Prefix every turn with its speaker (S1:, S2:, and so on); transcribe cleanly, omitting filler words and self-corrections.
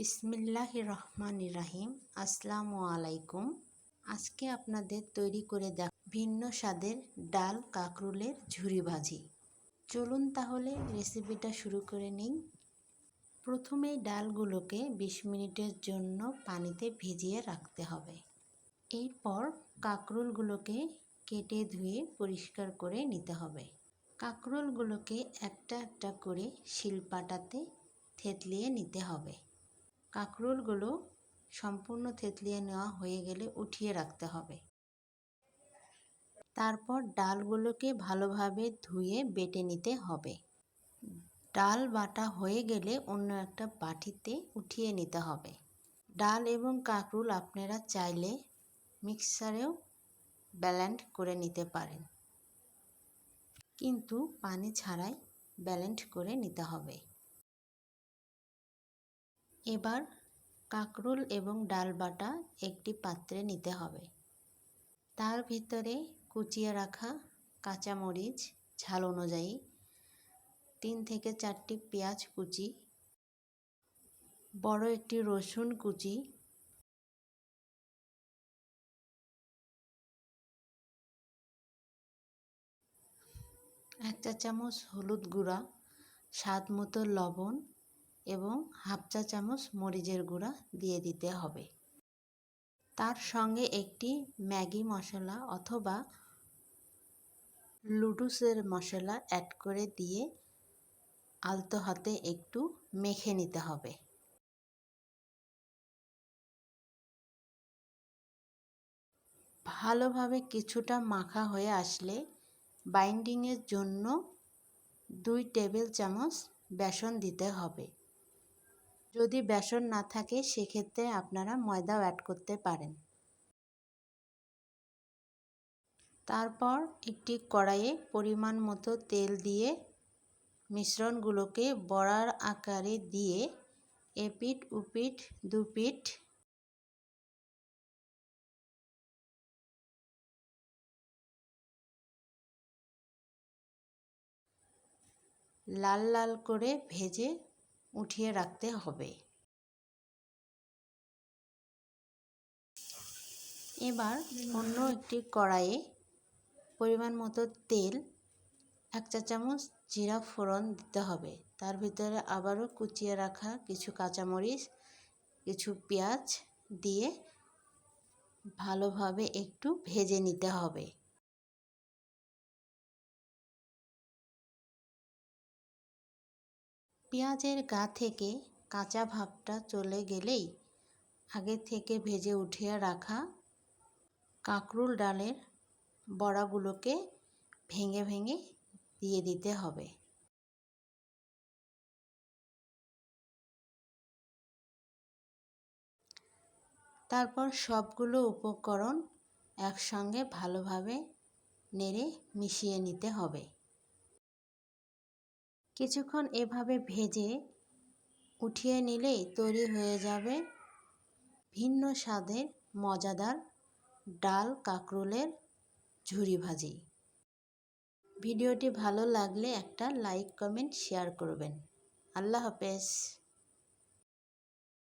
S1: বিসমিল্লাহির রহমানির রহিম। আসসালামু আলাইকুম। আজকে আপনাদের তৈরি করে ভিন্ন স্বাদের ডাল কাঁকরোলের ঝুরি ভাজি। চলুন তাহলে রেসিপিটা শুরু করে নিই। প্রথমেই ডালগুলোকে 20 মিনিটের জন্য পানিতে ভিজিয়ে রাখতে হবে। এরপর কাঁকরোলগুলোকে কেটে ধুয়ে পরিষ্কার করে নিতে হবে। কাঁকরোলগুলোকে একটা একটা করে শিলপাটাতে থেতলিয়ে নিতে হবে। কাঁকরোলগুলো সম্পূর্ণ থেতলিয়ে নেওয়া হয়ে গেলে উঠিয়ে রাখতে হবে। তারপর ডালগুলোকে ভালোভাবে ধুয়ে বেটে নিতে হবে। ডাল বাটা হয়ে গেলে অন্য একটা বাটিতে উঠিয়ে নিতে হবে। ডাল এবং কাঁকরোল আপনারা চাইলে মিক্সারেও ব্লেন্ড করে নিতে পারেন, কিন্তু পানি ছাড়াই ব্লেন্ড করে নিতে হবে। এবার কাঁকরোল এবং ডাল বাটা একটি পাত্রে নিতে হবে। তার ভিতরে কুচিয়ে রাখা কাঁচামরিচ ঝাল অনুযায়ী, 3 থেকে 4টি পেঁয়াজ কুচি, বড় একটি রসুন কুচি, এক চা চামচ হলুদ গুঁড়া, স্বাদ মতো লবণ এবং হাফ চা চামচ মরিচের গুঁড়া দিয়ে দিতে হবে। তার সঙ্গে একটি ম্যাগি মশলা অথবা নুডলসের মশলা অ্যাড করে দিয়ে আলতো হাতে একটু মেখে নিতে হবে। ভালোভাবে কিছুটা মাখা হয়ে আসলে বাইন্ডিংয়ের জন্য 2 টেবিল চামচ বেসন দিতে হবে। যদি বেসন না থাকে সেক্ষেত্রে আপনারা ময়দাও অ্যাড করতে পারেন। তারপর একটি কড়াইয়ে পরিমাণ মতো তেল দিয়ে মিশ্রণগুলোকে বড়ার আকারে দিয়ে এপিঠ ওপিঠ 2 পিঠ লাল লাল করে ভেজে উঠিয়ে রাখতে হবে। এবার অন্য একটি কড়াইয়ে পরিমাণ মতো তেল, 1 চা চামচ জিরা ফোড়ন দিতে হবে। তার ভিতরে আবারও কুচিয়ে রাখা কিছু কাঁচামরিচ, কিছু পেঁয়াজ দিয়ে ভালোভাবে একটু ভেজে নিতে হবে। পেঁয়াজের গা থেকে কাঁচা ভাবটা চলে গেলেই আগে থেকে ভেজে উঠিয়ে রাখা কাঁকরোল ডালের বড়াগুলোকে ভেঙে ভেঙে দিয়ে দিতে হবে। তারপর সবগুলো উপকরণ একসঙ্গে ভালোভাবে নেড়ে মিশিয়ে নিতে হবে। কিছুক্ষণ এভাবে ভেজে উঠিয়ে নিলেই তৈরি হয়ে যাবে ভিন্ন স্বাদের মজাদার ডাল কাঁকরোলের ঝুরি ভাজি। ভিডিওটি ভালো লাগলে একটা লাইক কমেন্ট শেয়ার করবেন। আল্লাহ হাফেজ।